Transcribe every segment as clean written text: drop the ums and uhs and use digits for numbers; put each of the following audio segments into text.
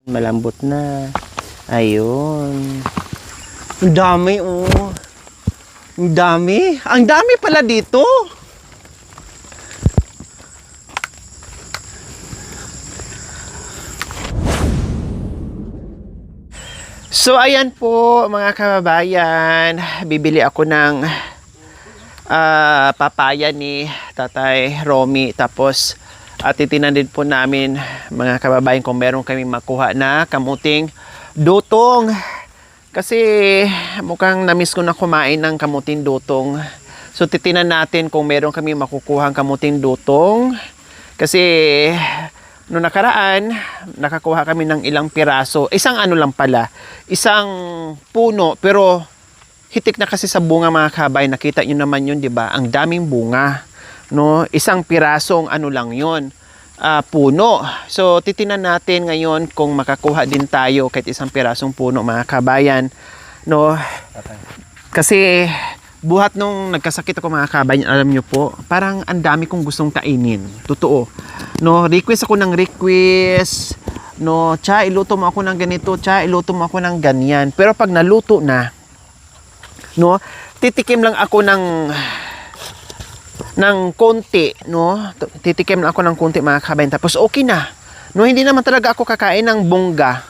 Malambot na. Ayun. Ang dami, oh. Ang dami. Ang dami pala dito. So, ayan po, mga kababayan. Bibili ako ng papaya ni Tatay Romy. Tapos, titinan din po namin, mga kababayan, kung meron kami makuha na kamuting dutong. Kasi mukhang namiss ko na kumain ng kamuting dutong. So titinan natin kung meron kami makukuhang kamuting dutong. Kasi noong nakaraan, nakakuha kami ng ilang piraso. Isang ano lang pala, isang puno, pero hitik na kasi sa bunga, mga kababayan. Nakita nyo naman yun, di ba? Ang daming bunga. No, isang pirasong ano lang yon, puno. So titinan natin ngayon kung makakuha din tayo kahit isang pirasong puno, mga kabayan. No, kasi buhat nung nagkasakit ako, mga kabayan, alam nyo po, parang ang dami kong gustong kainin. Totoo. No, request ako ng request. No, cha, iluto mo ako ng ganito, cha, iluto mo ako ng ganyan. Pero pag naluto na, no, titikim lang ako ng konti, no? Titikim lang ako ng konti, mga kabayan. Tapos okay na. No, hindi naman talaga ako kakain ng bongga.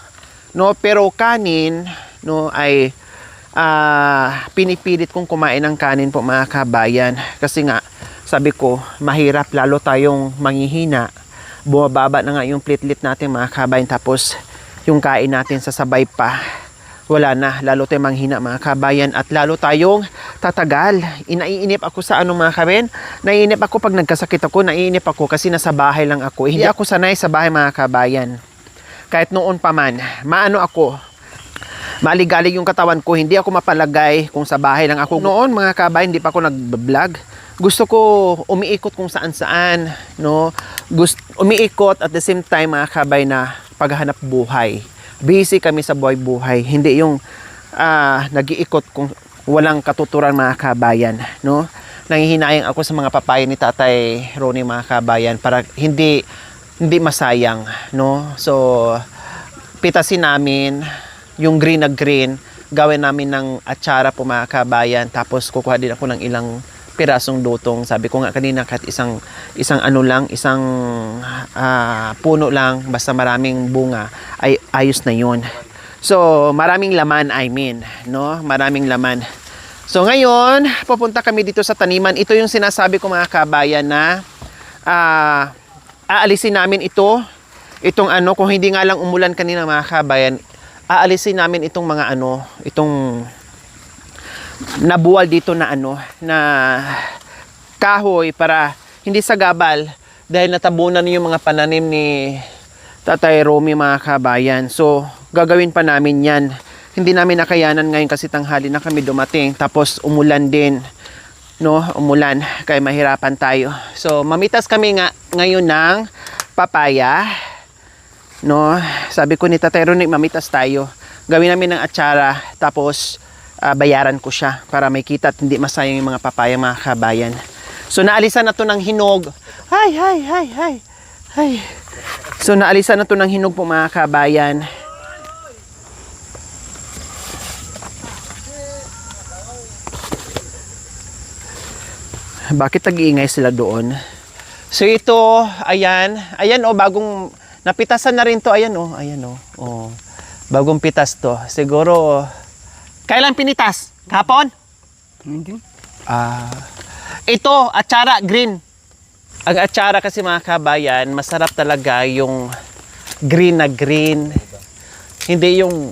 No, pero kanin, no, ay pinipilit kong kumain ng kanin po, mga kabayan. Kasi nga, sabi ko, mahirap lalo tayong manghihina. Bumababa na nga yung platelet natin, mga kabayan. Tapos yung kain natin sasabay pa. Wala na, lalo tayong manghina, mga kabayan, at lalo tayong tatagal. Naiinip ako sa ano, mga kabayan. Naiinip ako pag nagkasakit ako, naiinip ako kasi nasa bahay lang ako. Hindi ako sanay sa bahay, mga kabayan. Kahit noon pa man, maano ako, maligalig yung katawan ko, hindi ako mapalagay kung sa bahay lang ako. Noon, mga kabayan, hindi pa ako nag-vlog. Gusto ko umiikot kung saan-saan, no? Umiikot at the same time, mga kabayan, na paghahanap buhay. Busy kami sa buhay-buhay. Hindi yung nag-iikot kung walang katuturan, mga kabayan, no? Nangihinayang ako sa mga papaya ni Tatay Ronnie, mga kabayan, para hindi masayang, no? So pitasin namin yung green na green, gawin namin ng atsara po, mga kabayan. Tapos kukuha din ako ng ilang pirasong dutong. Sabi ko nga kanina, kahit isang ano lang, isang puno lang, basta maraming bunga, ay ayos na yun. So maraming laman, I mean, no? Maraming laman. So ngayon, pupunta kami dito sa taniman. Ito yung sinasabi ko, mga kabayan, na aalisin namin itong ano, kung hindi nga lang umulan kanina, mga kabayan, aalisin namin itong mga ano, itong nabuwal dito na ano, na kahoy, para hindi sagabal dahil natabunan yung mga pananim ni Tatay Romy, mga kabayan. So gagawin pa namin yan. Hindi namin nakayanan ngayon kasi tanghali na kami dumating, tapos umulan din, no? Umulan, kaya mahirapan tayo. So mamitas kami nga ngayon ng papaya, no? Sabi ko ni Tatay Romy, mamitas tayo, gawin namin ng atsara, tapos bayaran ko siya para may kita at hindi masayang yung mga papaya, mga kabayan. So naalisan na to ng hinog. Hay. So naalisan na to ng hinog po, mga kabayan. Bakit nag-iingay sila doon? So ito, ayan oh, bagong napitasan na rin to, ayan oh. Oh. Bagong pitas to. Siguro kailan pinitas? Kahapon? Hindi. Ito, atsara green. Ang atsara kasi, mga kabayan, masarap talaga yung green na green. Hindi yung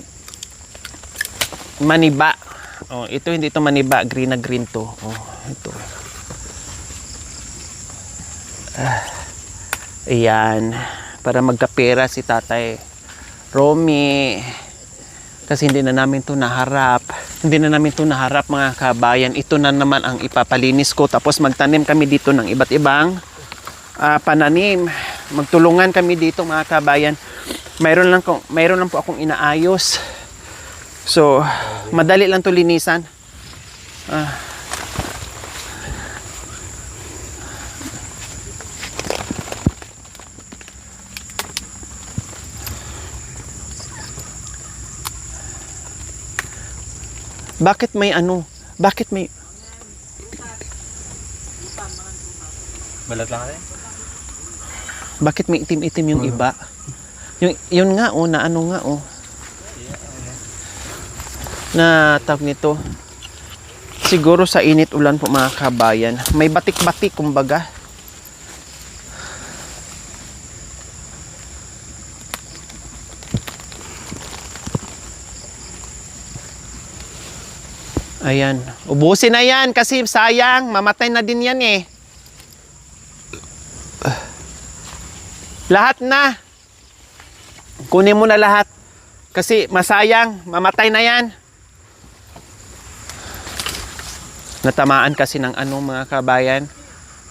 maniba. Oh, ito hindi ito maniba, green na green to. Oh, ito. Ayan, para magkapera si Tatay Romy. Kasi hindi na namin to naharap. Mga kabayan. Ito na naman ang ipapalinis ko. Tapos magtanim kami dito ng iba't ibang pananim. Magtulungan kami dito, mga kabayan. Mayroon lang po akong inaayos. So, madali lang to linisan. Bakit may ano? Bakit may... Balat lang rin. Bakit may itim-itim yung iba? Yun nga oh, na ano nga oh. Na tawag nito. Siguro sa init ulan po mga kabayan. May batik-batik kumbaga. Ayan. Ubusin na yan kasi sayang. Mamatay na din yan eh. Lahat na. Kunin mo na lahat. Kasi masayang. Mamatay na yan. Natamaan kasi ng ano mga kabayan.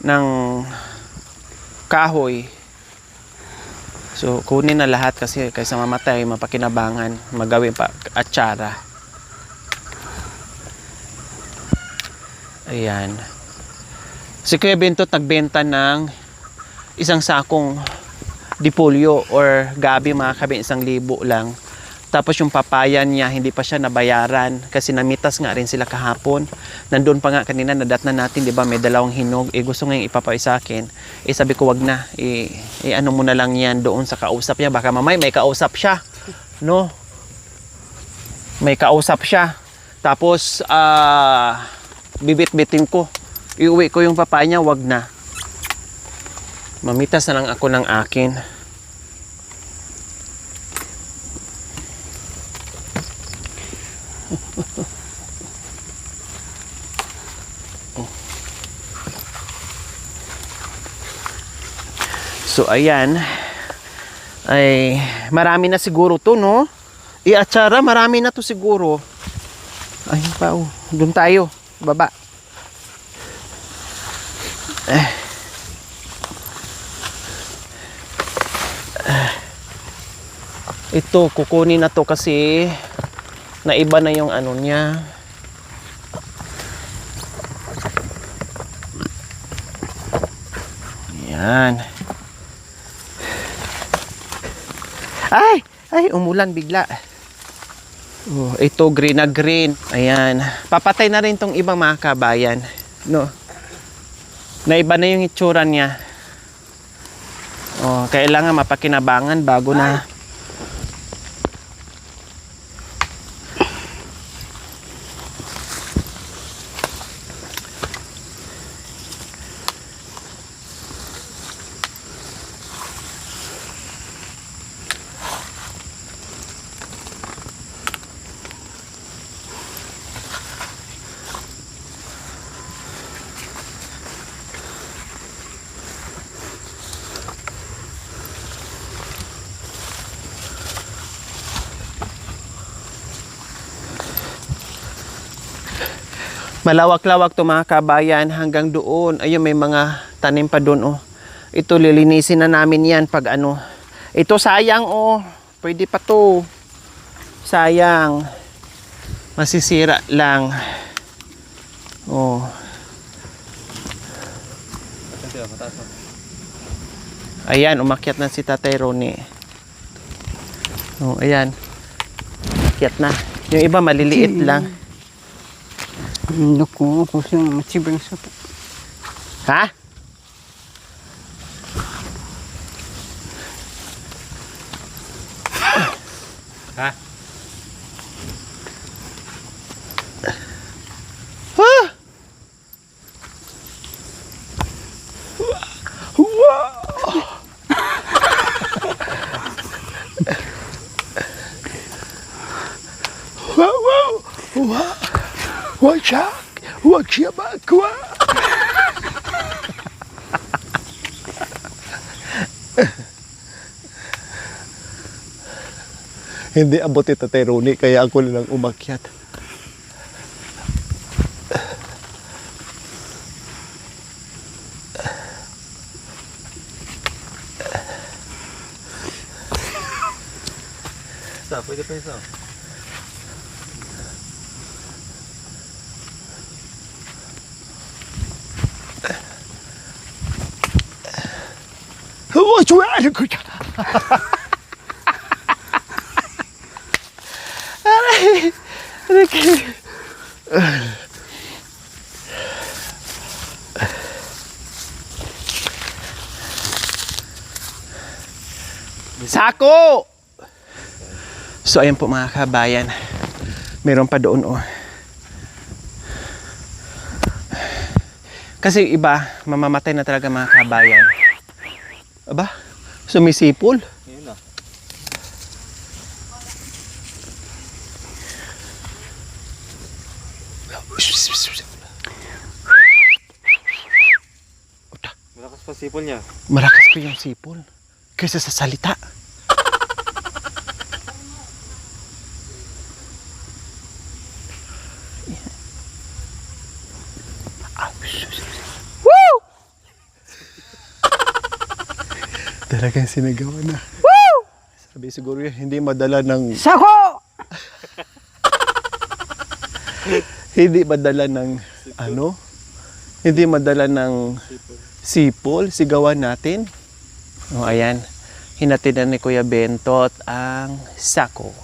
Ng kahoy. So kunin na lahat kasi kaysa mamatay, mapakinabangan. Magawin pa atsara. Ayan. Si Kuya Bentot nagbenta ng isang sakong dipolyo or gabi mga kabayan, 1,000 lang. Tapos yung papaya niya, hindi pa siya nabayaran kasi namitas nga rin sila kahapon. Nandun pa nga kanina, nadatnan natin, di ba, may 2 hinog. Gusto nga yung ipapay sa akin. Sabi ko, wag na. Ano mo na lang yan doon sa kausap niya. Baka mamay may kausap siya. No? May kausap siya. Tapos, bibit-bitin ko. Iuwi ko yung papaya niya, wag na. Mamitas na lang ako ng akin. So ayan. Ay marami na siguro to, no? Iatsara, marami na to siguro. Ayun pa oh. Doon tayo, baba. Ito, kukunin na to kasi naiba na yung ano niya. Yan. Ay, umulan bigla. Oh, ito green na green. Ayan. Papatay na rin tong ibang mga kabayan. No. Naiba na yung itsura niya. Oh, kailangan mapakinabangan bago na. Malawak-lawak to mga kabayan hanggang doon. Ayun, may mga tanim pa doon oh. Ito lilinisin na namin yan pag ano. Ito sayang oh. Pwede pa to. Sayang. Masisira lang. Oh. Ayan, umakyat na si Tatay Ronnie. Oh, ayan. Umakyat na. Yung iba maliliit lang. Naku, ako siya masibang sa... Ha? Ha? Wag siya magwa. Hindi abot ito Tatay Ronnie, kaya ako lang umakyat. Pwede pa isa. Ano ko siya? Sako! So ayan po mga kabayan. Meron pa doon oh. Kasi iba, mamamatay na talaga mga kabayan. Aba, sumisipol. Yun na. Malakas pa sipol niya. Malakas pa yung sipol kaysa sa salita. Woo! Talagang sinagawa na. Woo! Sabi siguro yun, hindi madala ng... Sako! Hindi madala ng... Ano? Hindi madala ng... Sipol, sigawan natin. O, ayan. Hinatid na ni Kuya Bentot ang sako.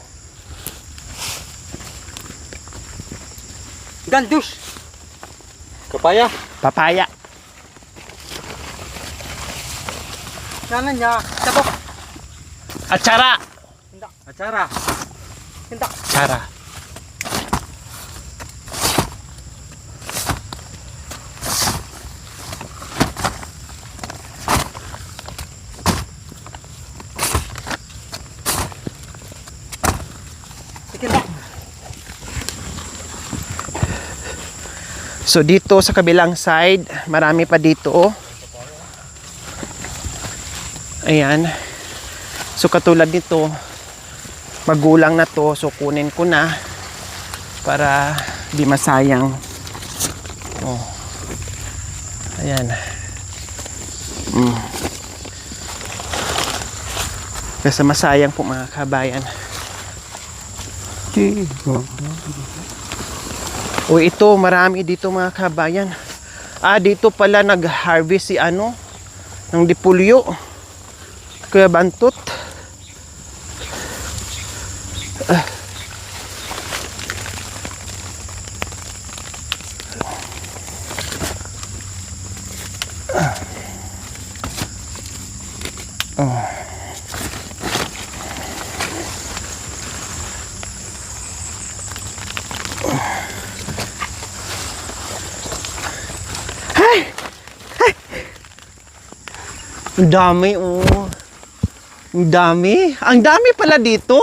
Gandus! Kapaya. Papaya. Sana niya. Sabok! Atsara. Atsara. Hinda. Tsara. Ikinda. So dito sa kabilang side, marami pa dito oh. Ayan. So katulad nito, magulang na to, so kunin ko na para di masayang. Oh. Ayan. Kasi masayang po mga kabayan. O ito, marami dito mga kabayan. Ah, dito pala nag-harvest si ano, ng dipulyo. Kuya Bantot. Ang dami, oh. Ang dami. Ang dami pala dito.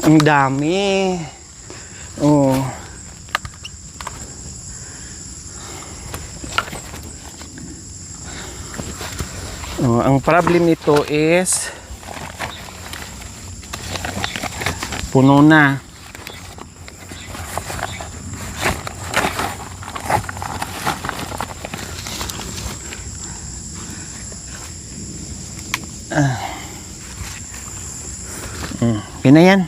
Ang dami. Oh. Oh, ang problem nito is puno na. Yun na yan.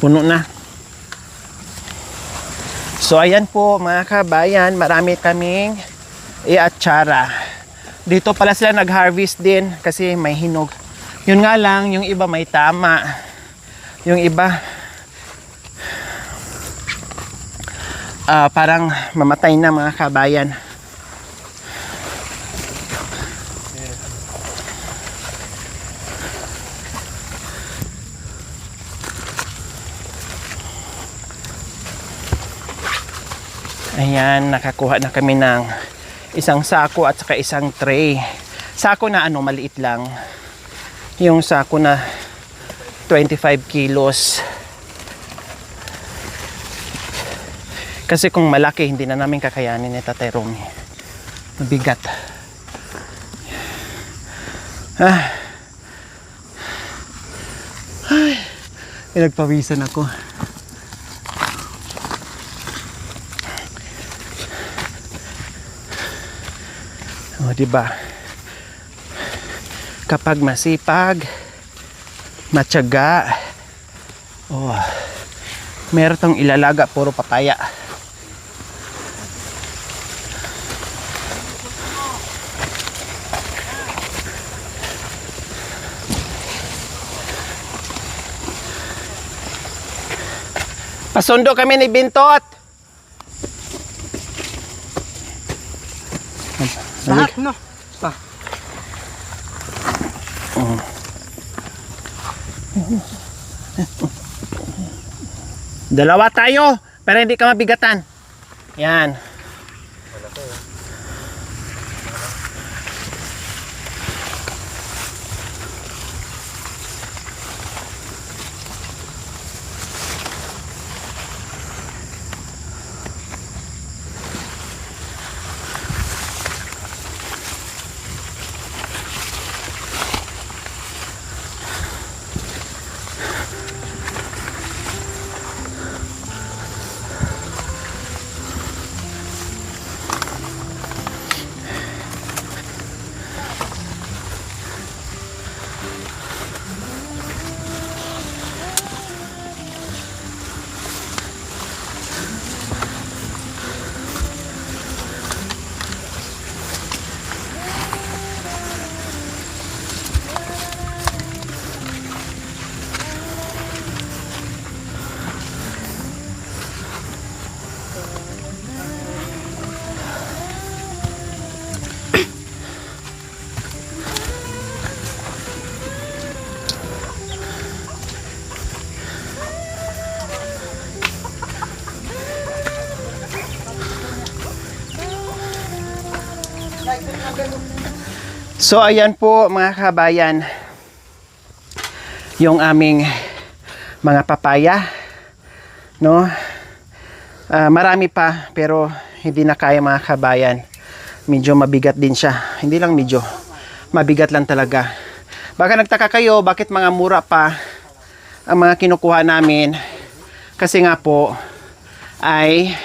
Puno na. So ayan po mga kabayan, marami kaming iatsara. Dito pala sila nag-harvest din kasi may hinog. Yun nga lang, yung iba may tama. Yung iba parang mamatay na mga kabayan. Ayan, nakakuha na kami ng isang sako at saka isang tray. Sako na ano, maliit lang. Yung sako na 25 kilos. Kasi kung malaki, hindi na namin kakayanin ni Tatay Romy. Mabigat. Ay, pinagpawisan ako. O, diba? Kapag masipag, matyaga, oh, meron tong ilalaga, puro papaya. Pasundo kami ni Bintot. Lahat, no? Pa. Dalawa tayo, pero hindi ka mabigatan. Yan. So ayan po mga kabayan, yung aming mga papaya, no? Marami pa pero hindi na kaya mga kabayan. Medyo mabigat din siya. Hindi lang medyo, mabigat lang talaga. Baka nagtaka kayo bakit mga mura pa ang mga kinukuha namin. Kasi nga po ay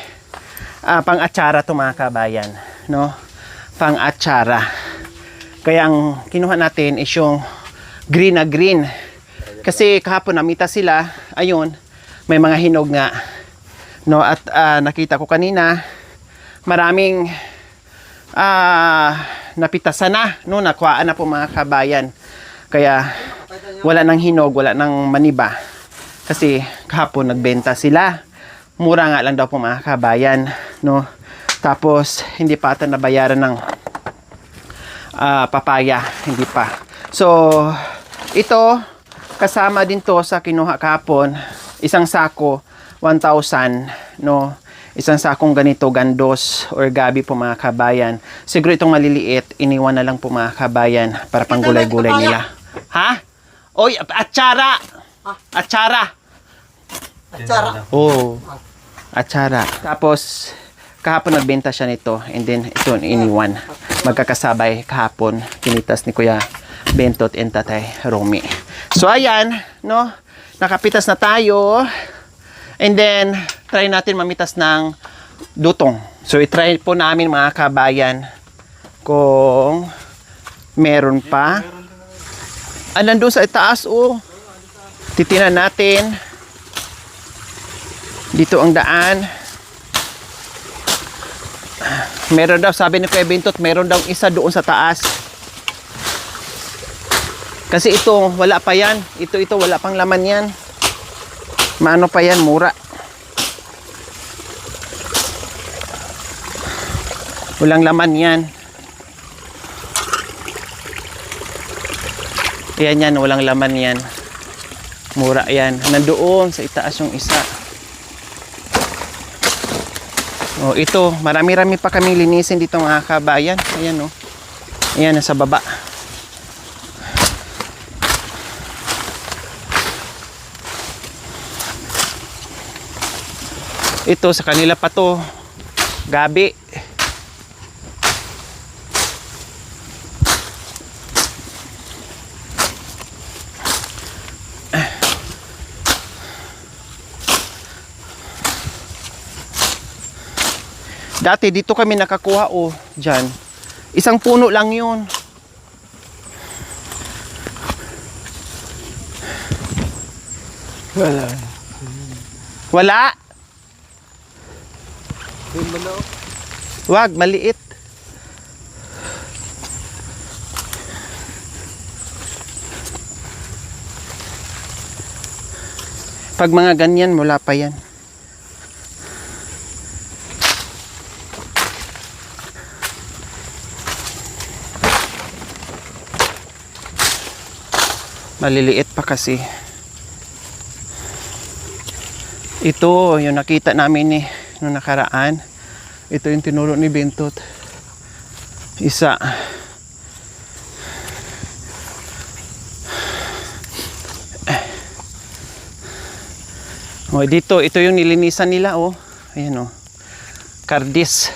pang-atsara to mga kabayan, no? Pang-atsara. Kaya ang kinuha natin is yung green na green. Kasi kahapon namita sila, ayun, may mga hinog nga. No, at nakita ko kanina, maraming napitasan na, no, nakuhaan na po mga kabayan. Kaya wala nang hinog, wala nang maniba. Kasi kahapon nagbenta sila. Mura nga lang daw po mga kabayan, no. Tapos hindi pa ata nabayaran ng papaya, hindi pa. So, ito, kasama din to sa kinuha kahapon, isang sako, 1,000, no? Isang sakong ganito, gandos or gabi po mga kabayan. Siguro itong maliliit, iniwan na lang po mga kabayan para pang gulay-gulay nila. Ha? Oy, atsara! Atsara! Atsara. Oh, atsara. Tapos, kahapon nagbenta siya nito and then ito iniwan. Magkakasabay kahapon kinitas ni Kuya Bentot and Tatay Romy. So ayan, no? Nakapitas na tayo. And then try natin mamitas ng dutong. So i-try po namin mga kabayan kung meron pa. Nandun sa itaas oh. Titinan natin. Dito ang daan. Meron daw, sabi ni Kuya Bentot, meron daw isa doon sa taas. Kasi ito, wala pa yan. Ito, wala pang laman yan. Maano pa yan, mura. Walang laman yan. Yan, walang laman yan. Mura yan. Nandoon sa itaas yung isa. Oh, ito, marami-rami pa kaming linisin dito mga kabayan. Ayan oh. Ayan, nasa baba. Ito, sa kanila pa to. Gabi. Dati dito kami nakakuha oh, dyan. Isang puno lang yun. Wala. Wala? Wag, maliit. Pag mga ganyan, wala pa yan. Maliliit pa kasi. Ito, yung nakita namin ni nung nakaraan. Ito yung tinuro ni Bintot. Isa. Oh, dito, ito yung nilinisan nila, oh. Ayan, oh. Kardis.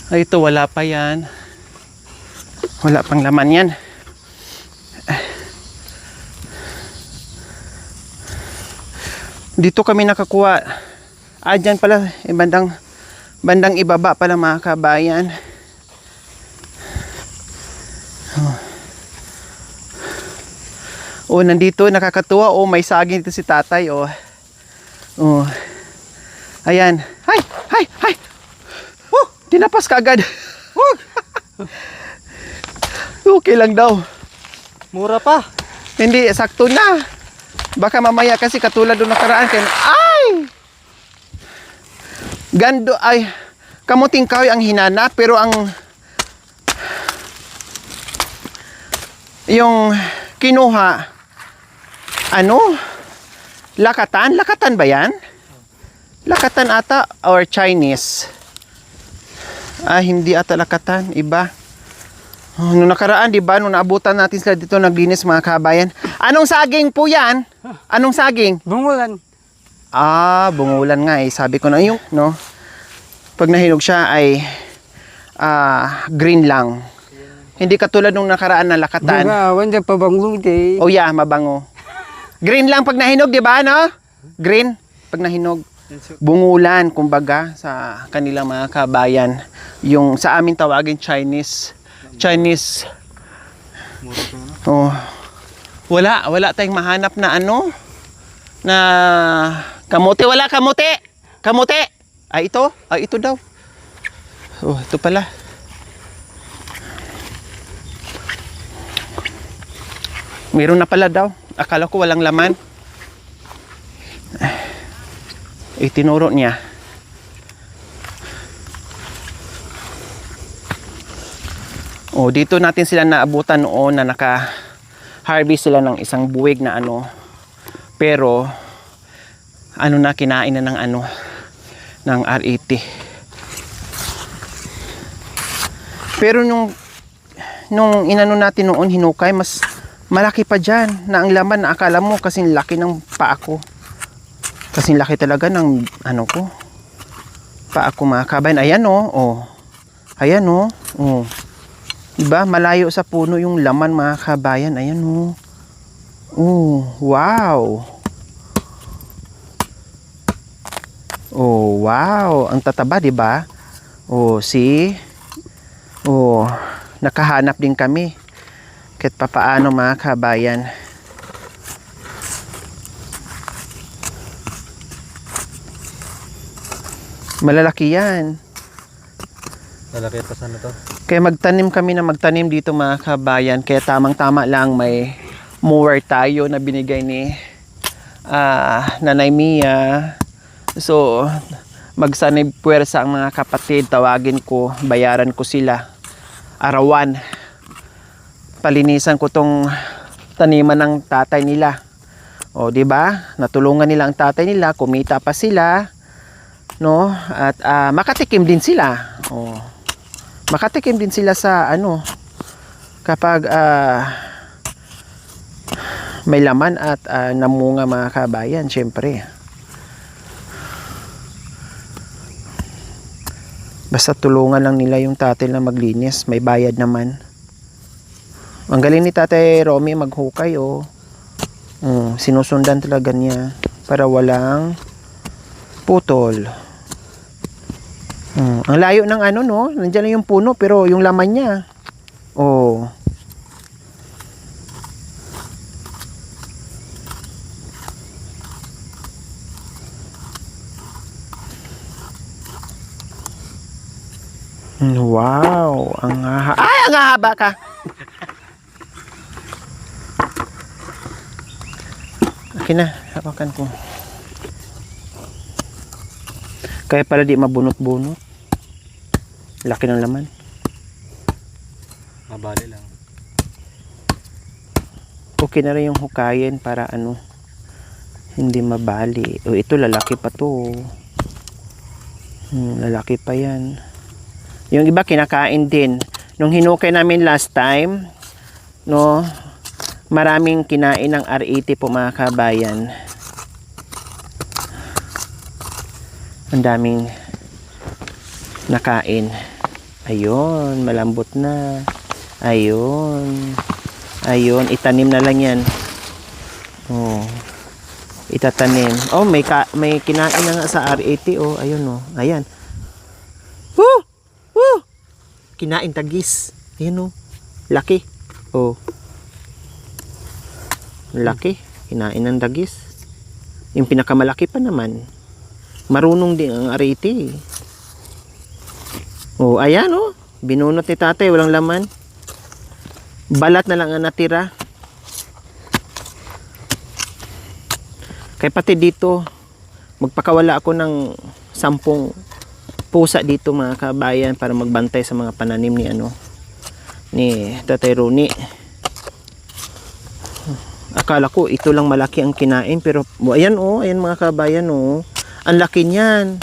Ay, ito, wala pa yan. Wala pang laman yan. Dito kami nakakuha. Dyan pala, bandang ibaba pala mga kabayan. Oh, nandito, nakakatuwa. Oh, may saging dito si tatay. Oh. Oh. Ayan. Hay! Hay! Hay! Oh, tinapas ka agad. Okay lang daw. Mura pa. Hindi, sakto na. Baka mamaya kasi katulad doon nakaraan kayo. Ay! Gando, ay. Kamuting kahoy ang hinana, pero yung kinuha, lakatan? Lakatan ba yan? Lakatan ata, or Chinese? Hindi ata lakatan, iba. Nung nakaraan, di ba, nung naabutan natin sila dito, naglinis mga kabayan. Anong saging po yan? Anong saging? Bungulan. Bungulan nga eh. Sabi ko na yung, no? Pag nahinog siya ay green lang. Hindi katulad nung nakaraan na lakatan. Bungawan sa pabango di. Oh yeah, mabango. Green lang pag nahinog, di ba, no? Green pag nahinog. Bungulan, kumbaga, sa kanilang mga kabayan. Yung sa amin tawagin Chinese. Oh. Wala tayong mahanap na na kamote. Wala kamote. Ito daw. Oh, ito pala. Meron na pala daw. Akala ko walang laman. Tinuro niya. Oh, dito natin sila naabutan noon na naka-harvest sila ng isang buwig na Pero na kinain na ng R80. Pero nung natin noon hinukay, mas malaki pa diyan na ang laman na akala mo kasing laki ng paa ko. Kasing laki talaga ng ko. Paa ko mga kabayan. Ayan oh. Ayan oh. Oh. Diba? Malayo sa puno yung laman mga kabayan. Ayan oh. Oh, wow. Oh, wow. Ang tataba, diba? Oh, see? Oh, nakahanap din kami. Kahit papaano mga kabayan. Malalaki yan. Malaki pa sana to. Kaya magtanim dito mga kabayan. Kaya tamang-tama lang may mower tayo na binigay ni Nanay Mia. So, magsanib puwersa ang mga kapatid. Tawagin ko, bayaran ko sila. Arawan. Palinisan ko tong taniman ng tatay nila. O, di ba? Natulungan nila ang tatay nila, kumita pa sila, no? At makatikim din sila. O, makatikim din sila sa kapag may laman at namunga mga kabayan, syempre. Basta tulungan lang nila yung tatay na maglinis, may bayad naman. Ang galing ni Tatay Romy maghukay sinusundan talaga niya para walang putol. Ang layo ng no? Nandiyan na yung puno pero yung laman niya. Oh. Wow, ang haba ka. Kina, hawakan ko. Kaya pala di mabunot-bunot. Laki ng laman. Mabali lang. Okay na rin yung hukayin para ano, hindi mabali. O ito, lalaki pa to. Lalaki pa yan. Yung iba kinakain din. Nung hinukay namin last time, no, maraming kinain ng R80 po mga kabayan. Ang daming nakain. Ayun, malambot na. Ayun. Ayun, itanim na lang yan. Oh. Itatanim. Oh, may kinain na nga sa R80. Oh, ayun oh. Ayan. Woo! Woo! Kinain tagis. Ayun oh. Laki. Oh. Laki. Kinain ng tagis. Yung pinakamalaki pa naman. Marunong din ang R80. Oh, ayan oh. Binunot ni tatay, walang laman. Balat na lang ang natira. Kaya pati dito, magpakawala ako ng 10 pusa dito mga kabayan para magbantay sa mga pananim ni ni Tatay Ronnie. Akala ko ito lang malaki ang kinain pero ayan oh, ayan mga kabayan oh. Ang laki niyan.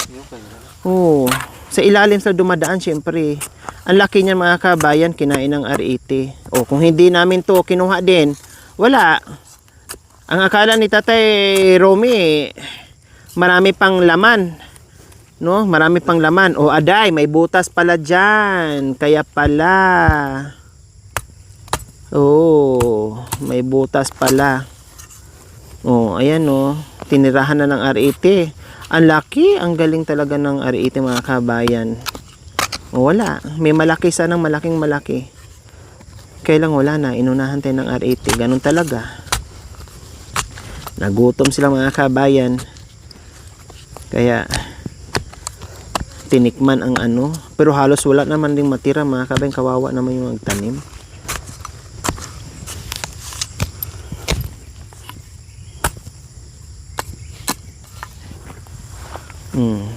Oh, sa ilalim sa dumadaan syempre. Ang laki niyan mga kabayan, kinain ng R80. Oh, kung hindi namin to kinuha din, wala. Ang akala ni Tatay Romy, marami pang laman. No, marami pang laman. O aday, may butas pala diyan. Kaya pala. Oh, may butas pala. Oh, ayan oh. Tinirahan na ng R80. Ang laki, ang galing talaga ng R80 mga kabayan. O, wala. May malaki sanang malaking malaki. Kailang wala na. Inunahan tayo ng R80. Ganun talaga. Nagutom sila mga kabayan. Kaya tinikman ang ano. Pero halos wala naman ding matira mga kabayan. Kawawa naman yung magtanim.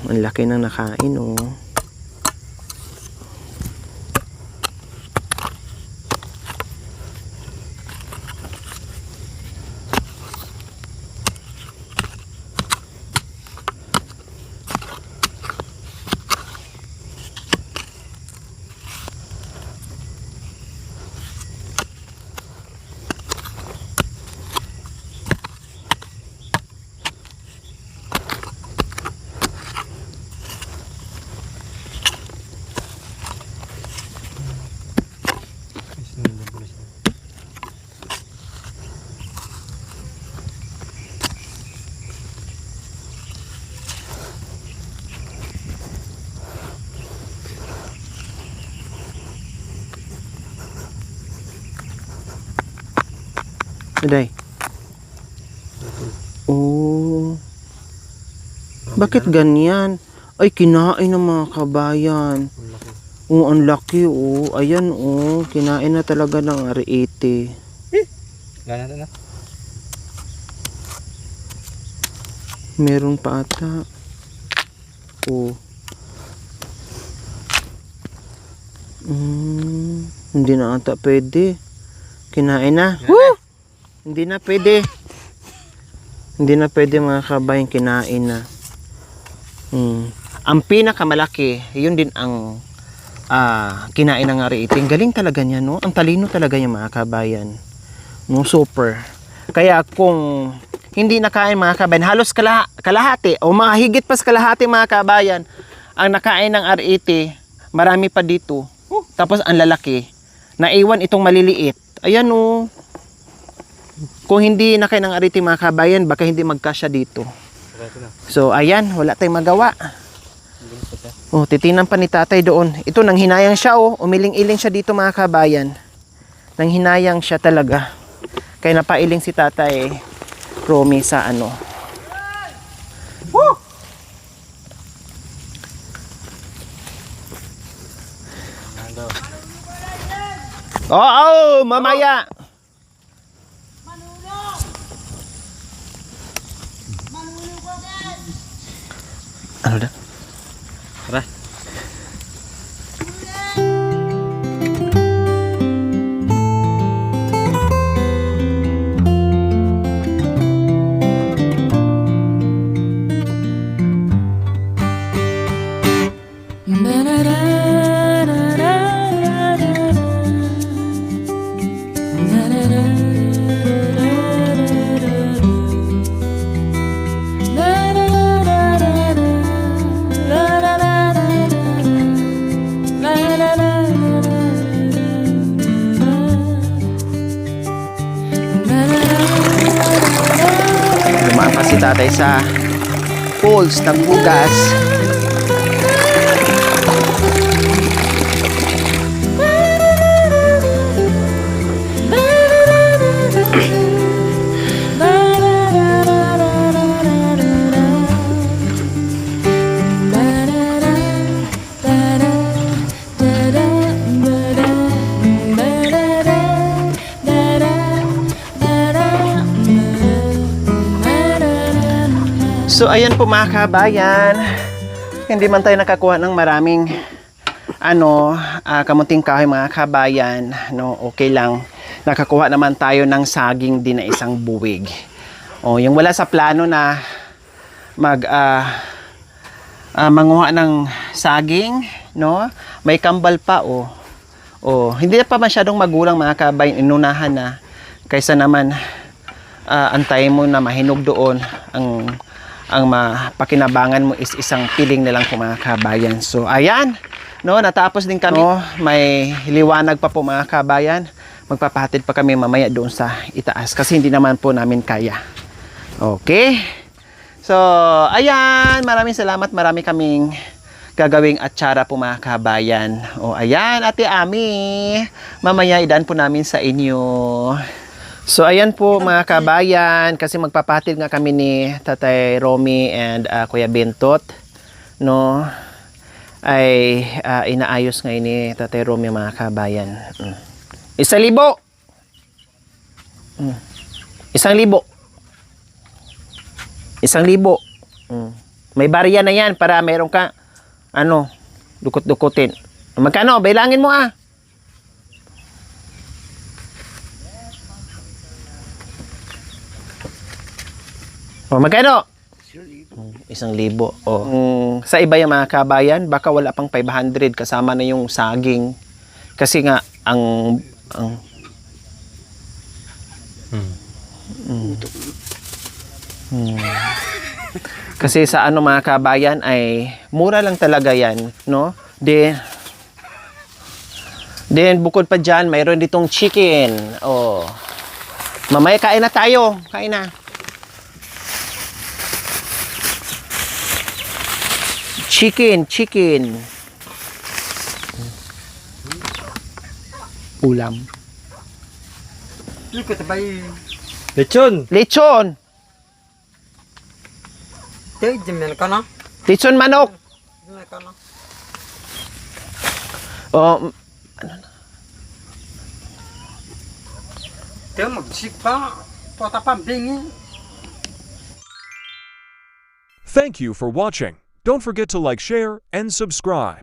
Ang laki ng nakain oh. Aday. Oh. Bakit ganyan? Ay, kinain ng mga kabayan. Oh, ang laki oh. Ayan oh. Kinain na talaga ng R80. Gana na. Meron pa ata. Oh. Hindi na ata pwede. Kinain na. Woo! Hindi na pwede. Hindi na pwede mga kabayan, kinain na. Ang pinakamalaki, yun din ang kinain ng R80. Galing talaga niya, no? Ang talino talaga niya mga kabayan. No, super. Kaya kung hindi nakain mga kabayan, halos kalahati o mga higit pa sa kalahati mga kabayan, ang nakain ng R80, marami pa dito. Tapos ang lalaki, naiwan itong maliliit. Ayan o. Kung hindi nakain ng R80 mga kabayan, baka hindi magkasya dito. So ayan, wala tayong magawa. Oh, titinan pa ni tatay doon. Ito, nang hinayang siya oh. Umiling-iling siya dito mga kabayan. Nang hinayang siya talaga. Kaya napailing si tatay Romy sa ano. Woo! Oo, mamaya. Dumaan pa si tatay sa pools ng bugas. So ayan po mga kabayan, hindi man tayo nakakuha ng maraming kamunting kahoy mga kabayan, no, okay lang. Nakakuha naman tayo ng saging din na isang buwig. O, yung wala sa plano na manguha ng saging, no? May kambal pa hindi pa masyadong magulang mga kabayan, inunahan na kaysa naman antayin mo na mahinog doon. Ang mapakinabangan mo is isang piling na lang po mga kabayan. So ayan, no, natapos din kami. No, may liwanag pa po mga kabayan. Magpapahatid pa kami mamaya doon sa itaas kasi hindi naman po namin kaya. Okay. So ayan, maraming salamat. Marami kaming gagawing atsara po mga kabayan. Ayan, Ate Ami, mamaya idaan po namin sa inyo. So ayan po mga kabayan, kasi magpapatid nga kami ni Tatay Romy and Kuya Bentot, no, ay inaayos nga ni Tatay Romy mga kabayan. 1,000. 1,000. 1,000. May barya na yan para meron ka dukot-dukutin. Magkano? Bailangin mo . Magkano? 1,000. Sa iba yung mga kabayan, baka wala pang 500 kasama na yung saging. Kasi nga, kasi sa mga kabayan ay mura lang talaga yan, no? Then bukod pa dyan, mayroon ditong chicken. Mamaya kain na tayo. Kain na. Chicken. Ulam. Lechon! Lechon manok. Thank you for watching. Don't forget to like, share, and subscribe.